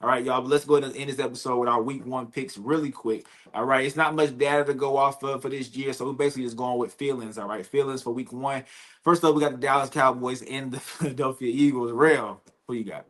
All right, y'all. But let's go ahead and end this episode with our week one picks really quick. All right, it's not much data to go off of for this year, so we're basically just going with feelings. All right, feelings for week one. First up, we got the Dallas Cowboys and the Philadelphia Eagles. Rell, who you got?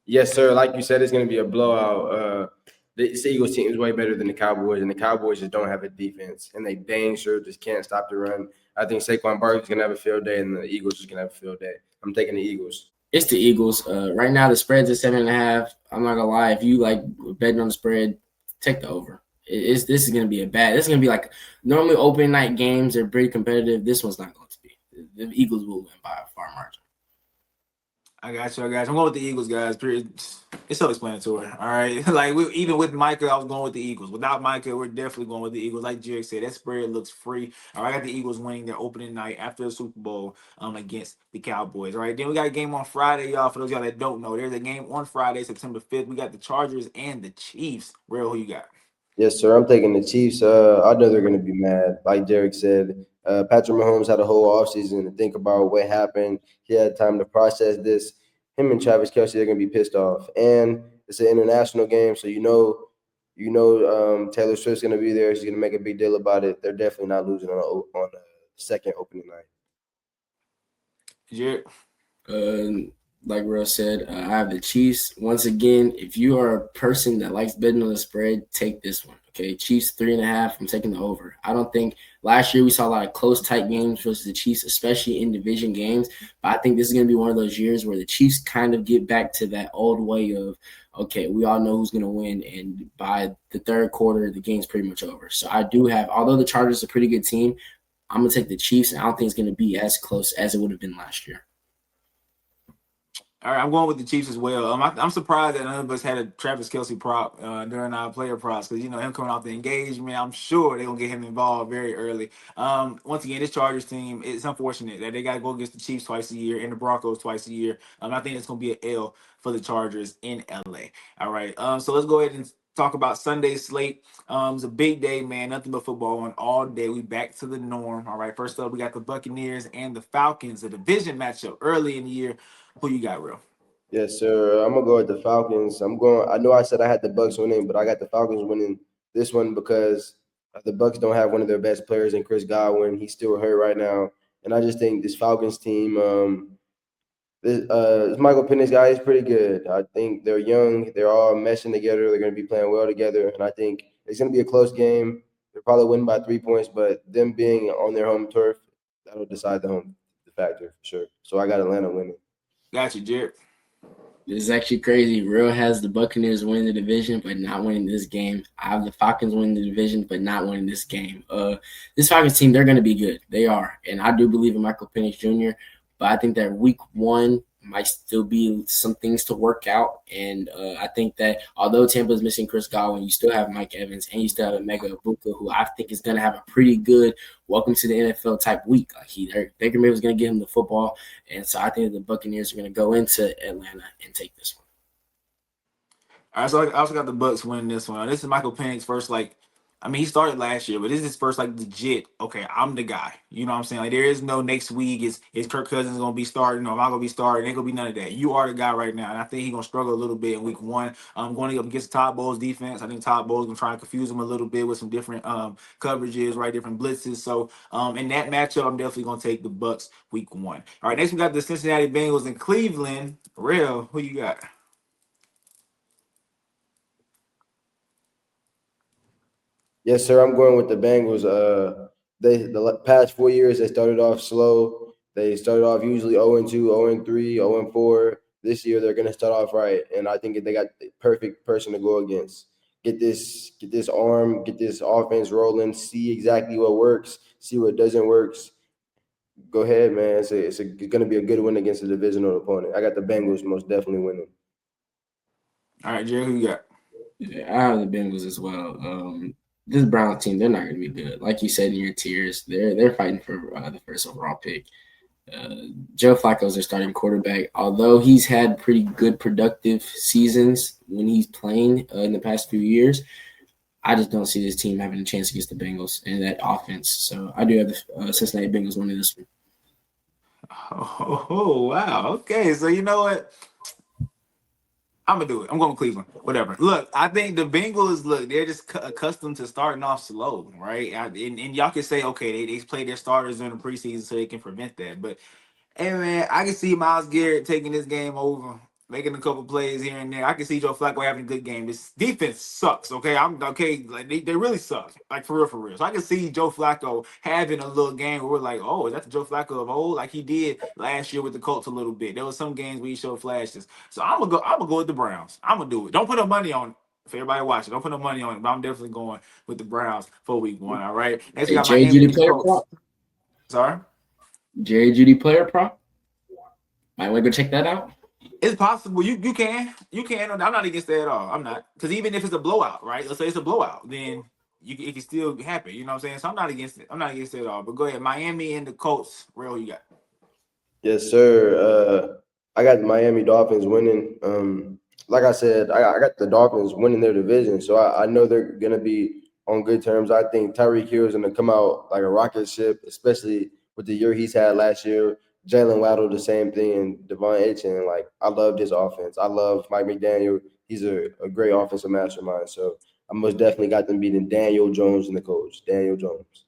Yes, sir. Like you said, it's going to be a blowout. The Eagles team is way better than the Cowboys, and the Cowboys just don't have a defense, and they dang sure just can't stop the run. I think Saquon Barkley's going to have a field day, and the Eagles is going to have a field day. I'm taking the Eagles. It's the Eagles. Right now, the spread's at 7.5. I'm not gonna lie. If you like betting on the spread, take the over. This is gonna be a bad. This is gonna be like normally open night games are pretty competitive. This one's not going to be. The Eagles will win by a far margin. I got you. I'm going with the Eagles, guys. It's self-explanatory. All right, like even with Micah, I was going with the Eagles. Without Micah, we're definitely going with the Eagles. Like Jerrick said, that spread looks free. All right, I got the Eagles winning their opening night after the Super Bowl against the Cowboys. All right, then we got a game on Friday, y'all. For those of y'all that don't know, there's a game on Friday, September 5th. We got the Chargers and the Chiefs. Real, who you got? Yes, sir. I'm taking the Chiefs. I know they're going to be mad. Like Derek said, Patrick Mahomes had a whole offseason to think about what happened. He had time to process this. Him and Travis Kelce, they're going to be pissed off. And it's an international game, so Taylor Swift's going to be there. She's going to make a big deal about it. They're definitely not losing on the second opening night. Jerrick? Like Rose said, I have the Chiefs. Once again, if you are a person that likes betting on the spread, take this one. Okay, Chiefs 3.5. I'm taking the over. I don't think last year we saw a lot of close, tight games versus the Chiefs, especially in division games. But I think this is going to be one of those years where the Chiefs kind of get back to that old way of, okay, we all know who's going to win, and by the third quarter, the game's pretty much over. So I do have, although the Chargers are a pretty good team, I'm going to take the Chiefs, and I don't think it's going to be as close as it would have been last year. All right, I'm going with the Chiefs as well. I'm surprised that none of us had a Travis Kelce prop during our player props because him coming off the engagement. I'm sure they're gonna get him involved very early. Once again, this Chargers team, it's unfortunate that they got to go against the Chiefs twice a year and the Broncos twice a year. I think it's gonna be an L for the Chargers in LA. All right, so let's go ahead and talk about Sunday slate. It's a big day, man. Nothing but football on all day. We back to the norm. All right, first up, we got the Buccaneers and the Falcons, a division matchup early in the year. Who you got, Real? Yes, sir. I'm gonna go with the Falcons. I know I said I had the Bucks winning, but I got the Falcons winning this one because the Bucks don't have one of their best players in Chris Godwin. He's still hurt right now, and I just think this Falcons team, this Michael Penix guy is pretty good. I think they're young. They're all meshing together. They're gonna be playing well together, and I think it's gonna be a close game. They'll probably win by 3 points, but them being on their home turf, that'll decide the factor for sure. So I got Atlanta winning. Got you, Jerry. This is actually crazy. Real has the Buccaneers winning the division, but not winning this game. I have the Falcons winning the division, but not winning this game. This Falcons team, they're going to be good. They are. And I do believe in Michael Penix Jr., but I think that week one might still be some things to work out. And I think that although Tampa's missing Chris Godwin, you still have Mike Evans and you still have Mega Ibuka, who I think is going to have a pretty good welcome to the NFL type week. Like Baker Mayfield's going to get him the football. And so I think the Buccaneers are going to go into Atlanta and take this one. All right, so I also got the Bucks winning this one. This is Michael Penix first, he started last year, but this is his first legit. Okay, I'm the guy. You know what I'm saying? Like there is no next week. Is Kirk Cousins gonna be starting or am I gonna be starting? Ain't gonna be none of that. You are the guy right now, and I think he's gonna struggle a little bit in week one. Going up against Todd Bowles defense. I think Todd Bowles gonna try and confuse him a little bit with some different coverages, right? Different blitzes. So in that matchup, I'm definitely gonna take the Bucks week one. All right, next we got the Cincinnati Bengals in Cleveland. Real, who you got? Yes, sir. I'm going with the Bengals. The past 4 years they started off slow. They started off usually 0-2, 0-3, 0-4. This year they're gonna start off right, and I think they got the perfect person to go against. Get this arm, get this offense rolling. See exactly what works. See what doesn't work. Go ahead, man. It's gonna be a good win against a divisional opponent. I got the Bengals most definitely winning. All right, Jerry, who you got? Yeah, I have the Bengals as well. This Browns team, they're not going to be good. Like you said in your tiers, they're fighting for the first overall pick. Joe Flacco's their starting quarterback. Although he's had pretty good productive seasons when he's playing in the past few years, I just don't see this team having a chance against the Bengals and that offense. So I do have the Cincinnati Bengals winning this one. Oh, wow. Okay, so you know what? I'm gonna do it. I'm going to Cleveland. Whatever. Look, I think the Bengals. Look, they're just accustomed to starting off slow, right? And y'all can say, okay, they play their starters in the preseason so they can prevent that. But hey man, I can see Miles Garrett taking this game over, making a couple plays here and there. I can see Joe Flacco having a good game. This defense sucks. Okay, I'm okay. Like they really suck. Like for real, for real. So I can see Joe Flacco having a little game where we're like, oh, is that the Joe Flacco of old? Like he did last year with the Colts a little bit. There was some games where he showed flashes. So I'm gonna go. I'm gonna go with the Browns. I'm gonna do it. Don't put no money on it. For everybody watching, don't put no money on it. But I'm definitely going with the Browns for week one. All right. Next we Hey, got Jerry Miami Judy and the player Colts. prop. Sorry. Jerry Judy player prop. Might want to go check that out. It's possible you can. I'm not against that at all. I'm not because even if it's a blowout, right? Let's say it's a blowout, then it can still happen. You know what I'm saying? So I'm not against it. I'm not against it at all. But go ahead, Miami and the Colts. Real, you got. Yes, sir. I got the Miami Dolphins winning. Like I said, I got the Dolphins winning their division, so I know they're gonna be on good terms. I think Tyreek Hill is gonna come out like a rocket ship, especially with the year he's had last year. Jalen Waddle, the same thing, and Devon Achane. Like I love this offense. I love Mike McDaniel. He's a great offensive mastermind. So I most definitely got them beating Daniel Jones and the coach, Daniel Jones.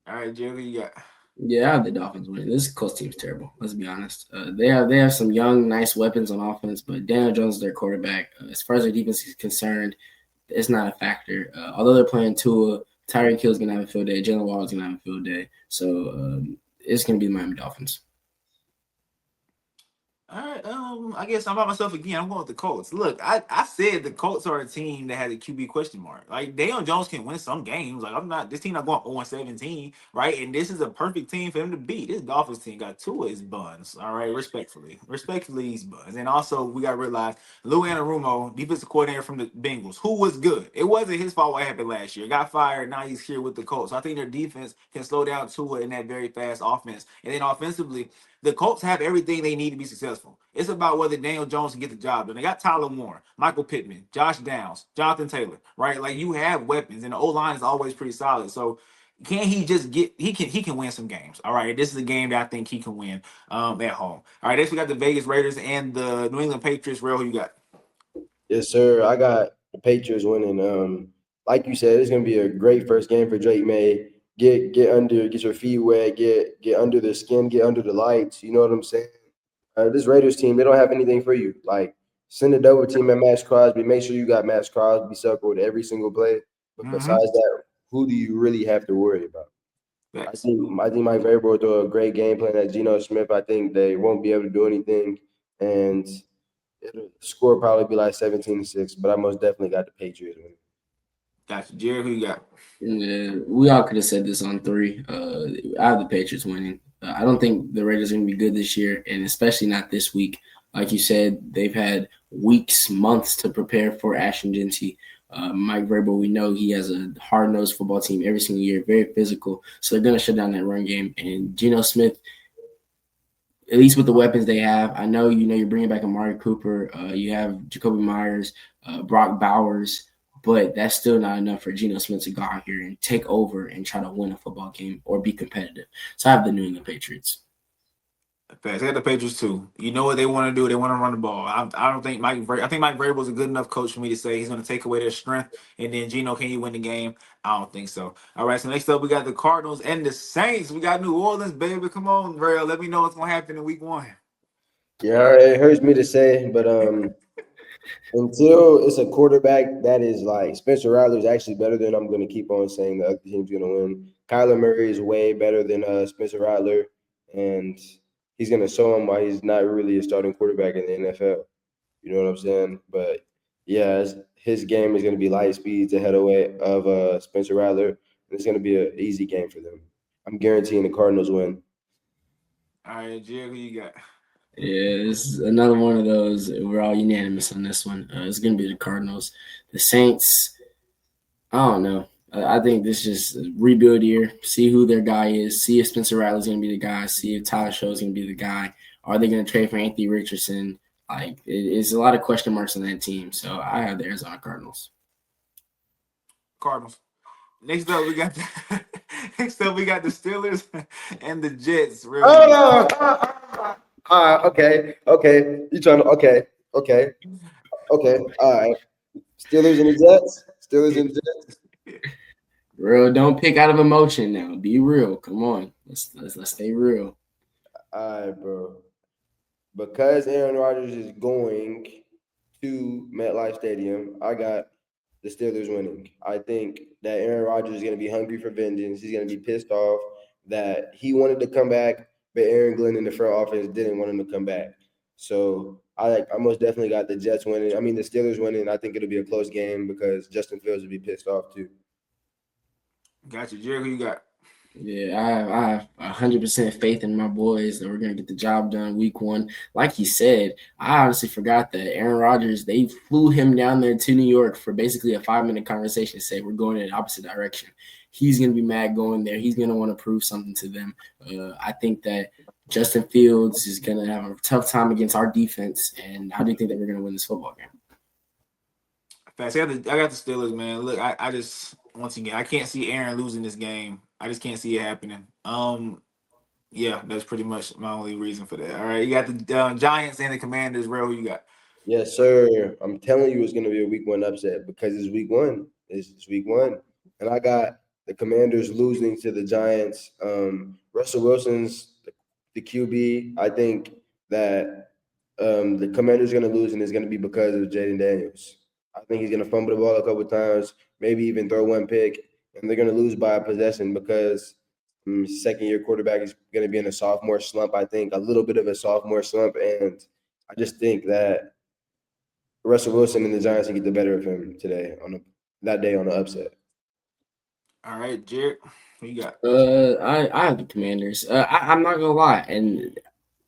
All right, Jerry, you got. Yeah, I have the Dolphins winning. This Colts team's terrible. Let's be honest. They have some young, nice weapons on offense, but Daniel Jones is their quarterback. As far as their defense is concerned, it's not a factor. Although they're playing Tua, Tyreek Hill's gonna have a field day. Jalen Waddle's gonna have a field day. So it's gonna be the Miami Dolphins. All right, I guess I'm by myself again. I'm going with the Colts. Look, I said the Colts are a team that has a QB question mark. Like Daniel Jones can win some games. Like I'm not this team not going 0-17, right? And this is a perfect team for him to beat. This Dolphins team got two of his buns. All right, respectfully, he's buns. And also we got to realize Lou Anarumo, defensive coordinator from the Bengals, who was good. It wasn't his fault what happened last year. Got fired. Now he's here with the Colts. So I think their defense can slow down Tua in that very fast offense. And then offensively, the Colts have everything they need to be successful. It's about whether Daniel Jones can get the job done. They got Tyler Warren, Michael Pittman, Josh Downs, Jonathan Taylor, right? Like you have weapons, and the O line is always pretty solid. So can he just get? He can win some games. All right, this is a game that I think he can win at home. All right, next we got the Vegas Raiders and the New England Patriots. Real, who you got? Yes, sir. I got the Patriots winning. Like you said, it's gonna be a great first game for Drake May. Get your feet wet, get under the skin, get under the lights. You know what I'm saying? This Raiders team, they don't have anything for you. Like send a double team at Max Crosby. Make sure you got Max Crosby circled every single play. But Mm-hmm. besides that, who do you really have to worry about? Yes. I think Mike Vrabel will throw a great game plan at Geno Smith. I think they won't be able to do anything, and it'll score probably be like 17-6. But I most definitely got the Patriots winning. Gotcha. Jerry, who you got? Yeah, we all could have said this on three. I have the Patriots winning. I don't think the Raiders are going to be good this year, and especially not this week. Like you said, they've had weeks, months to prepare for Ashton Genty. Mike Vrabel, we know he has a hard-nosed football team every single year, very physical. So they're going to shut down that run game. And Geno Smith, at least with the weapons they have, I know you're bringing back Amari Cooper. You have Jacoby Myers, Brock Bowers. But that's still not enough for Geno Smith to go out here and take over and try to win a football game or be competitive. So I have the New England Patriots. Facts. I got the Patriots too. You know what they want to do? They want to run the ball. I don't think I think Mike Vrabel is a good enough coach for me to say he's going to take away their strength. And then Geno, can you win the game? I don't think so. All right. So next up, we got the Cardinals and the Saints. We got New Orleans, baby. Come on, Vrabel. Let me know what's going to happen in Week 1. Yeah, it hurts me to say, but until it's a quarterback that is like Spencer Rattler is actually better than I'm going to keep on saying the other team's going to win. Kyler Murray is way better than Spencer Rattler, and he's going to show him why he's not really a starting quarterback in the NFL. You know what I'm saying? But yeah, his game is going to be light speeds ahead of Spencer Rattler, and it's going to be an easy game for them. I'm guaranteeing the Cardinals win. All right, Jerry, who you got? Yeah, this is another one of those. We're all unanimous on this one. It's going to be the Cardinals. The Saints, I don't know. I think this is just a rebuild year. See who their guy is. See if Spencer Rattler's going to be the guy. See if Tyler Show's going to be the guy. Are they going to trade for Anthony Richardson? Like, it's a lot of question marks on that team. So I have the Arizona Cardinals. Cardinals. Next up, we got the Steelers and the Jets. Real. Oh no! Okay. You trying to? Okay. Okay, all right. Steelers and the Jets. Steelers Yeah. and the Jets. Real, don't pick out of emotion now. Be real. Come on, let's stay real. All right, bro. Because Aaron Rodgers is going to MetLife Stadium, I got the Steelers winning. I think that Aaron Rodgers is going to be hungry for vengeance. He's going to be pissed off that he wanted to come back, but Aaron Glenn in the front office didn't want him to come back. So I most definitely got the Jets winning. I mean the Steelers winning. I think it'll be a close game because Justin Fields will be pissed off too. Got you, Jerry. Who you got? Yeah, I have 100% faith in my boys that we're gonna get the job done week one. Like he said, I honestly forgot that Aaron Rodgers, they flew him down there to New York for basically a 5 minute conversation. Say we're going in the opposite direction. He's gonna be mad going there. He's gonna want to prove something to them. I think that Justin Fields is gonna have a tough time against our defense, and I do think that we're gonna win this football game. Facts. I got the Steelers, man. Look, I just once again I can't see Aaron losing this game. I just can't see it happening. Yeah, that's pretty much my only reason for that. All right, you got the Giants and the Commanders. Real, who you got? Yes, sir. I'm telling you, it's going to be a week one upset because it's week one. It's week one, and I got the Commanders losing to the Giants. Russell Wilson's the QB. I think that the Commanders going to lose, and it's going to be because of Jaden Daniels. I think he's going to fumble the ball a couple of times, maybe even throw one pick, and they're going to lose by a possession because second year quarterback is going to be in a sophomore slump. I think a little bit of a sophomore slump, and I just think that Russell Wilson and the Giants will get the better of him today that day on the upset. All right, Jared, who you got? I have the Commanders. I'm not gonna lie, and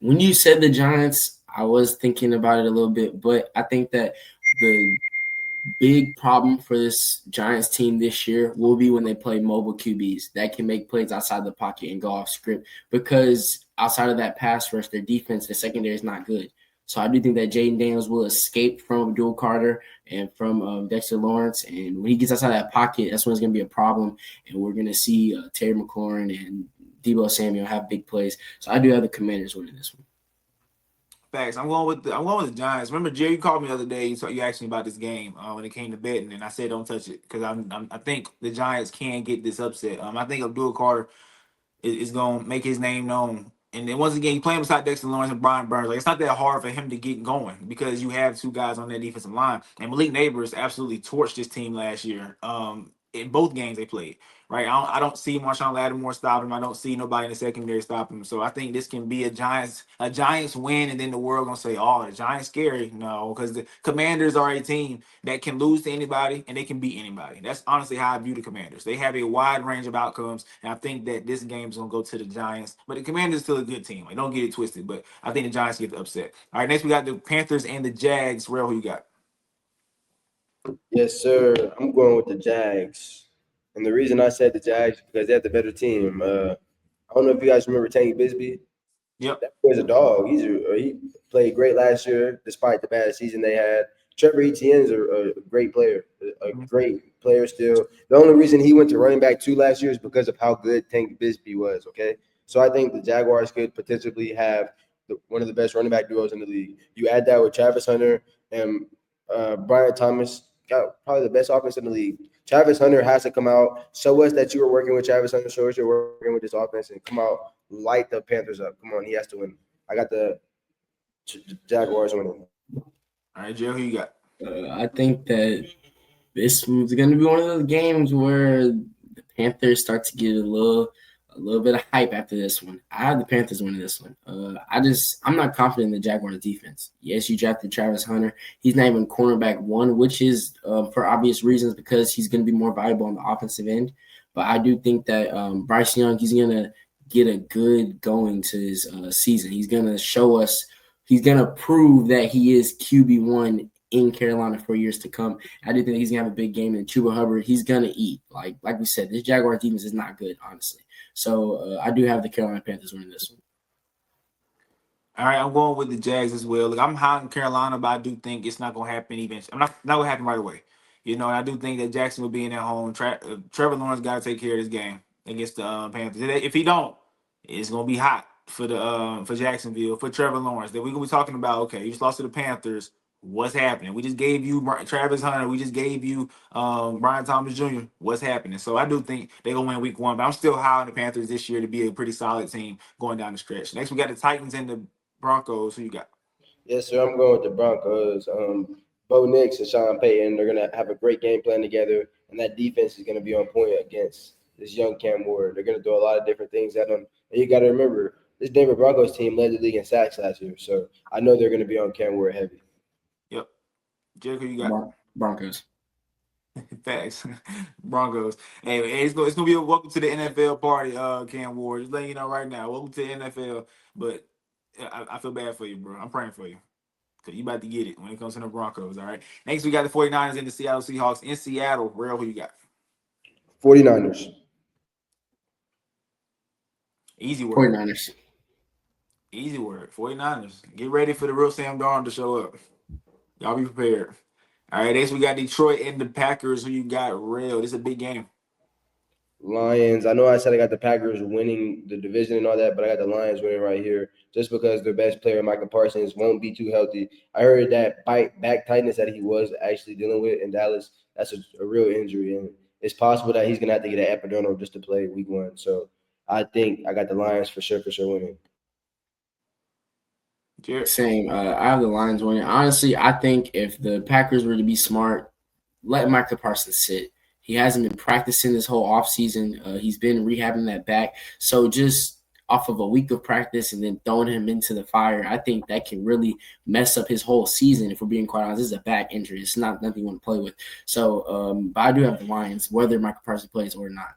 when you said the Giants, I was thinking about it a little bit, but I think that the big problem for this Giants team this year will be when they play mobile QBs that can make plays outside the pocket and go off script. Because outside of that pass rush, their defense, their secondary is not good. So I do think that Jaden Daniels will escape from Abdul Carter and from Dexter Lawrence. And when he gets outside that pocket, that's when it's going to be a problem. And we're going to see Terry McLaurin and Debo Samuel have big plays. So I do have the Commanders winning this one. Facts. I'm going with the Giants. Remember, Jerry, you called me the other day. You asked me about this game when it came to betting, and I said don't touch it because I think the Giants can get this upset. I think Abdul Carter is going to make his name known. And then once again, you playing beside Dexter Lawrence and Brian Burns. Like it's not that hard for him to get going because you have two guys on that defensive line. And Malik Neighbors absolutely torched this team last year. In both games they played. Right, I don't see Marshawn Lattimore stop him. I don't see nobody in the secondary stop him. So I think this can be a Giants win, and then the world gonna say, "Oh, the Giants scary." No, because the Commanders are a team that can lose to anybody and they can beat anybody. That's honestly how I view the Commanders. They have a wide range of outcomes, and I think that this game is gonna go to the Giants. But the Commanders are still a good team. Like, don't get it twisted. But I think the Giants get the upset. All right, next we got the Panthers and the Jags. Real, who you got? Yes, sir. I'm going with the Jags. And the reason I said the Jags is because they have the better team. I don't know if you guys remember Tank Bisbee. Yep. That boy's a dog. He played great last year despite the bad season they had. Trevor Etienne's a great player, a great player still. The only reason he went to running back two last year is because of how good Tank Bisbee was. Okay, so I think the Jaguars could potentially have one of the best running back duos in the league. You add that with Travis Hunter and Brian Thomas, got probably the best offense in the league. Travis Hunter has to come out. Show us that you were working with Travis Hunter. Show us you're working with this offense and come out, light the Panthers up. Come on, he has to win. I got the Jaguars winning. All right, Joe, who you got? I think that this is going to be one of those games where the Panthers start to get a little bit of hype after this one. I have the Panthers winning this one. I'm not confident in the Jaguars defense. Yes, you drafted Travis Hunter. He's not even cornerback one, which is for obvious reasons because he's going to be more valuable on the offensive end. But I do think that Bryce Young, he's going to get a good going to his season. He's going to show us. He's going to prove that he is QB1 in Carolina for years to come. I do think he's gonna have a big game. And Chuba Hubbard, he's gonna eat. Like we said, this Jaguar defense is not good, honestly. So I do have the Carolina Panthers winning this one. All right, I'm going with the Jags as well. Look, I'm high in Carolina, but I do think it's not going to happen eventually. I'm not going to happen right away. And I do think that Jackson will be in at home. Trevor Lawrence got to take care of this game against the Panthers. If he don't, it's going to be hot for the for Jacksonville for Trevor Lawrence. That we're going to be talking about. Okay, you just lost to the Panthers. What's happening? We just gave you Travis Hunter. We just gave you Brian Thomas Jr. What's happening? So I do think they're gonna win week 1, but I'm still high on the Panthers this year to be a pretty solid team going down the stretch. Next, we got the Titans and the Broncos. Who you got? Yes, sir. I'm going with the Broncos. Bo Nix and Sean Payton, they're going to have a great game plan together, and that defense is going to be on point against this young Cam Ward. They're going to do a lot of different things at them. And you got to remember, this Denver Broncos team led the league in sacks last year, so I know they're going to be on Cam Ward heavy. Yep. Jericho, you got Broncos. facts. Broncos. Hey, it's gonna be a welcome to the NFL party, Cam Ward. Just letting you know right now. Welcome to the NFL. But I feel bad for you, bro. I'm praying for you. Cause you about to get it when it comes to the Broncos. All right. Next, we got the 49ers and the Seattle Seahawks in Seattle. Rell, who you got? 49ers. Easy word. 49ers. Easy word. 49ers. Get ready for the real Sam Darnold to show up. Y'all be prepared. All right. Next, we got Detroit and the Packers. Who you got? Rell. This is a big game. Lions. I know I said I got the Packers winning the division and all that, but I got the Lions winning right here just because their best player, Michael Parsons, won't be too healthy. I heard that back tightness that he was actually dealing with in Dallas, that's a real injury, and it's possible that he's going to have to get an epidural just to play week 1. So I think I got the Lions for sure winning. Jerrick. Same. I have the Lions winning. Honestly, I think if the Packers were to be smart, let Michael Parsons sit. He hasn't been practicing this whole offseason. He's been rehabbing that back. So just off of a week of practice and then throwing him into the fire, I think that can really mess up his whole season. If we're being quite honest, this is a back injury. It's not nothing you want to play with. So, but I do have the Lions, whether Michael Parsons plays or not.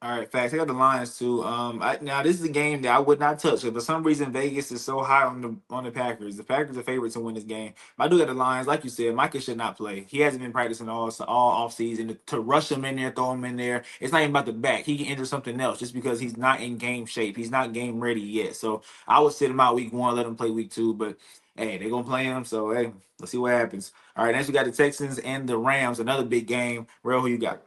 All right, facts. I got the Lions too. Now this is a game that I would not touch. For some reason, Vegas is so high on the Packers. The Packers are favorites to win this game. But I do got the Lions. Like you said, Micah should not play. He hasn't been practicing all off season. To rush him in there, throw him in there. It's not even about the back. He can injure something else just because he's not in game shape. He's not game ready yet. So I would sit him out week 1, let him play week 2. But hey, they're gonna play him. So hey, let's see what happens. All right, next we got the Texans and the Rams. Another big game. Rell, who you got?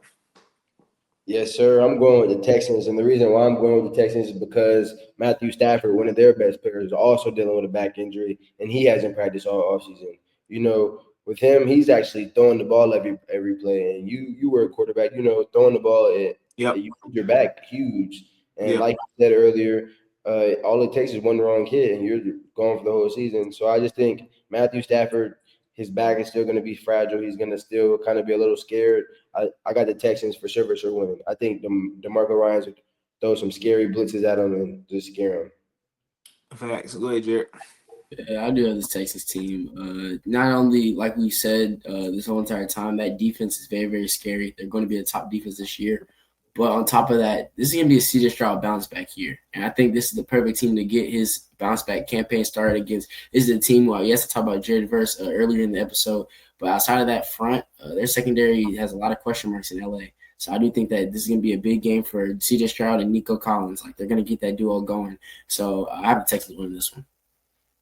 Yes, sir. I'm going with the Texans, and the reason why I'm going with the Texans is because Matthew Stafford, one of their best players, is also dealing with a back injury, and he hasn't practiced all offseason. You know, with him, he's actually throwing the ball every play, and you were a quarterback. You know, throwing the ball Yep. your back huge, and Yep. like you said earlier, all it takes is one wrong hit, and you're gone for the whole season. So I just think Matthew Stafford, his back is still going to be fragile. He's going to still kind of be a little scared. I got the Texans for sure winning. I think DeMarco Ryans would throw some scary blitzes at him and just scare him. Facts. Go ahead, Jerrick. I do have this Texas team. Not only, like we said, this whole entire time, that defense is very, very scary. They're going to be a top defense this year. But on top of that, this is going to be a CJ Stroud bounce back year. And I think this is the perfect team to get his bounce back campaign started against. This is the team, yes, I talked about Jared Verse earlier in the episode. But outside of that front, their secondary has a lot of question marks in LA. So I do think that this is going to be a big game for CJ Stroud and Nico Collins. Like, they're going to get that duo going. So I have the Texans winning this one.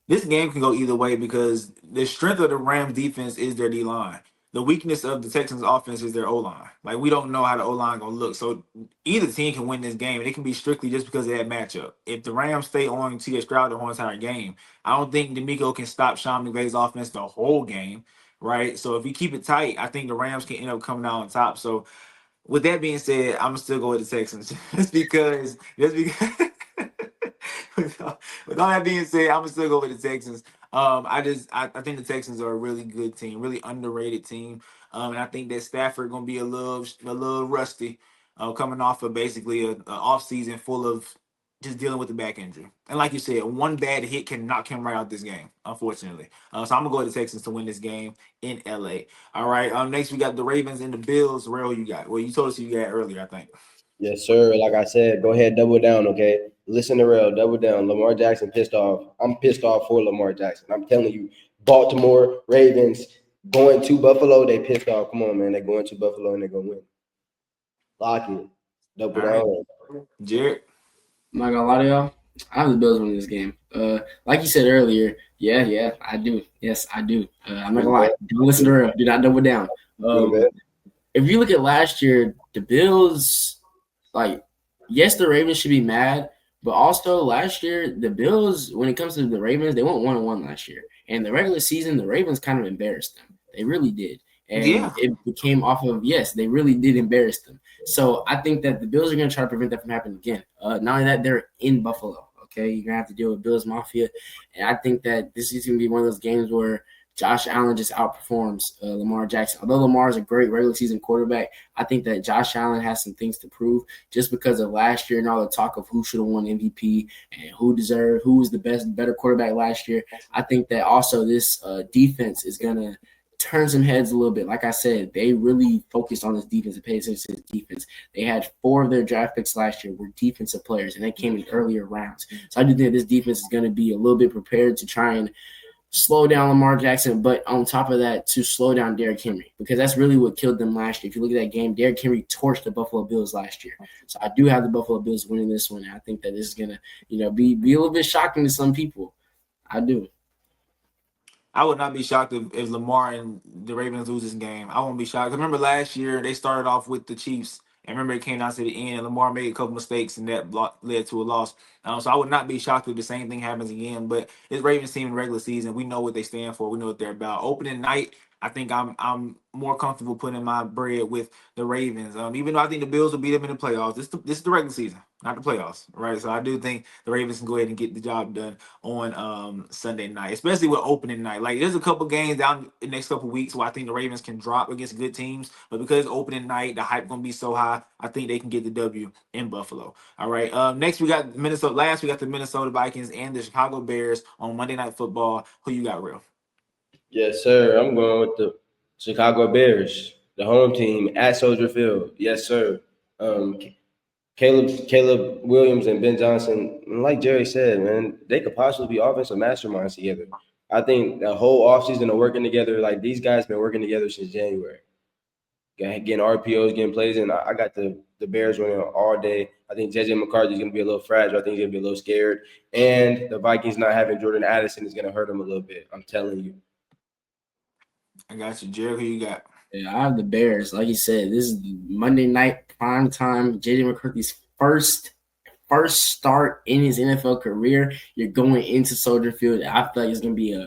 This game can go either way because the strength of the Rams defense is their D line. The weakness of the Texans offense is their O line. Like, we don't know how the O line gonna look. So either team can win this game, and it can be strictly just because of that matchup. If the Rams stay on T.S. Stroud the whole entire game, I don't think D'Amico can stop Sean McVay's offense the whole game, right? So if we keep it tight, I think the Rams can end up coming out on top. So with that being said, I'm gonna still go with the Texans just because with all that being said, I'm gonna still go with the Texans. I think the Texans are a really good team, really underrated team. And I think that Stafford gonna be a little rusty, coming off of basically a off season full of just dealing with the back injury. And like you said, one bad hit can knock him right out this game, unfortunately. So I'm gonna go with the Texans to win this game in LA. All right. Next we got the Ravens and the Bills. Rell, you got? Well, you told us you got earlier, I think. Yes, sir. Like I said, go ahead, double down, okay? Listen to Rell, double down. Lamar Jackson pissed off. I'm pissed off for Lamar Jackson. I'm telling you, Baltimore Ravens going to Buffalo, they pissed off. Come on, man. They're going to Buffalo and they're going to win. Lock it. Double All right. down. Jared. I'm not gonna lie to y'all. I have the Bills winning this game. Like you said earlier, yeah, I do. Yes, I do. I'm not gonna lie. Don't listen to Real. Do not double down. If you look at last year, the Bills, like, yes, the Ravens should be mad, but also last year, the Bills, when it comes to the Ravens, they went 1-1 last year. And the regular season, the Ravens kind of embarrassed them. They really did. And Yeah. it became off of, yes, they really did embarrass them. So I think that the Bills are going to try to prevent that from happening again. Not only that, they're in Buffalo. Okay, you're gonna have to deal with Bills Mafia, and I think that this is gonna be one of those games where Josh Allen just outperforms Lamar Jackson. Although Lamar is a great regular season quarterback, I think that Josh Allen has some things to prove just because of last year and all the talk of who should have won MVP and who was the better quarterback last year. I think that also this defense is gonna turn some heads a little bit. Like I said, they really focused on this defense and paid attention to this defense. They had 4 of their draft picks last year were defensive players, and they came in earlier rounds. So I do think this defense is going to be a little bit prepared to try and slow down Lamar Jackson, but on top of that, to slow down Derrick Henry, because that's really what killed them last year. If you look at that game, Derrick Henry torched the Buffalo Bills last year. So I do have the Buffalo Bills winning this one. And I think that this is going to, be a little bit shocking to some people. I do. I would not be shocked if Lamar and the Ravens lose this game. I won't be shocked. 'Cause remember last year they started off with the Chiefs, and remember it came down to the end, and Lamar made a couple mistakes, and that led to a loss. So I would not be shocked if the same thing happens again. But this Ravens team in the regular season, we know what they stand for. We know what they're about. Opening night, I think I'm more comfortable putting my bread with the Ravens. Even though I think the Bills will beat them in the playoffs. This is the regular season, not the playoffs, right? So I do think the Ravens can go ahead and get the job done on Sunday night, especially with opening night. Like there's a couple games down the next couple weeks where I think the Ravens can drop against good teams, but because opening night, the hype gonna be so high, I think they can get the W in Buffalo. All right. Next we got Minnesota. Last we got the Minnesota Vikings and the Chicago Bears on Monday Night Football. Who you got, Real? Yes, sir. I'm going with the Chicago Bears, the home team at Soldier Field. Yes, sir. Um, Caleb Williams and Ben Johnson, like Jerry said, man, they could possibly be offensive masterminds together. I think the whole offseason of working together, like these guys been working together since January. Getting RPOs, getting plays in. I got the Bears winning all day. I think JJ McCarthy's going to be a little fragile. I think he's going to be a little scared. And the Vikings not having Jordan Addison is going to hurt him a little bit. I'm telling you. I got you, Jerry. Who you got? Yeah, I have the Bears. Like you said, this is Monday night prime time. JJ McCarthy's first start in his NFL career. You're going into Soldier Field. I feel like it's gonna be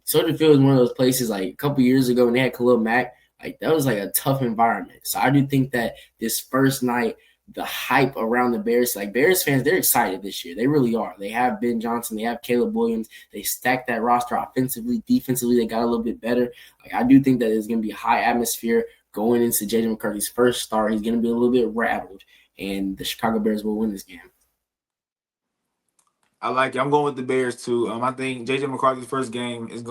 Soldier Field is one of those places like a couple years ago when they had Khalil Mack. Like that was like a tough environment. So I do think that this first night, the hype around the Bears, like Bears fans, they're excited this year. They really are. They have Ben Johnson, they have Caleb Williams. They stacked that roster offensively, defensively. They got a little bit better. Like I do think that it's gonna be a high atmosphere going into JJ McCarthy's first start. He's gonna be a little bit rattled, and the Chicago Bears will win this game. I like it. I'm going with the Bears too. I think JJ McCarthy's first game is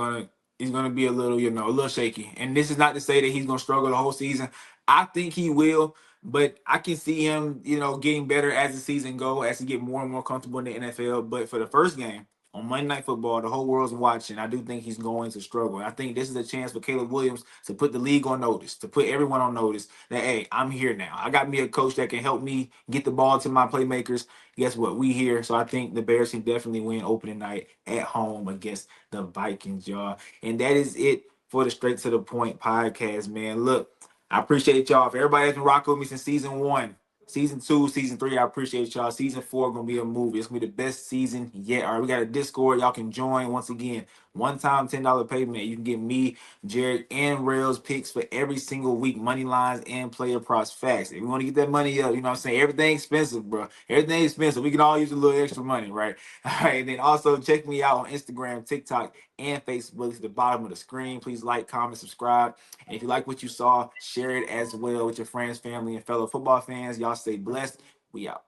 he's gonna be a little, a little shaky. And this is not to say that he's gonna struggle the whole season. I think he will, but I can see him, getting better as the season goes, as he get more and more comfortable in the NFL. But for the first game on Monday Night Football, the whole world's watching. I do think he's going to struggle. And I think this is a chance for Caleb Williams to put the league on notice, to put everyone on notice that hey, I'm here now. I got me a coach that can help me get the ball to my playmakers. Guess what? We here. So I think the Bears can definitely win opening night at home against the Vikings, y'all. And that is it for the Straight to the Point podcast, man. Look, I appreciate y'all. If everybody has been rocking with me since season 1, season 2, season 3, I appreciate y'all. Season 4 gonna be a movie. It's gonna be the best season yet. All right, we got a Discord. Y'all can join once again. One time $10 payment. You can get me, Jerrick, and Rail's picks for every single week. Money lines and player props facts. If you want to get that money up, you know what I'm saying? Everything expensive, bro. Everything expensive. We can all use a little extra money, right? All right. And then also check me out on Instagram, TikTok, and Facebook. It's at the bottom of the screen. Please like, comment, subscribe. And if you like what you saw, share it as well with your friends, family, and fellow football fans. Y'all stay blessed. We out.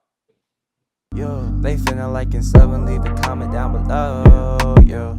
Yo, they feeling like and sub and leave a comment down below. Yo.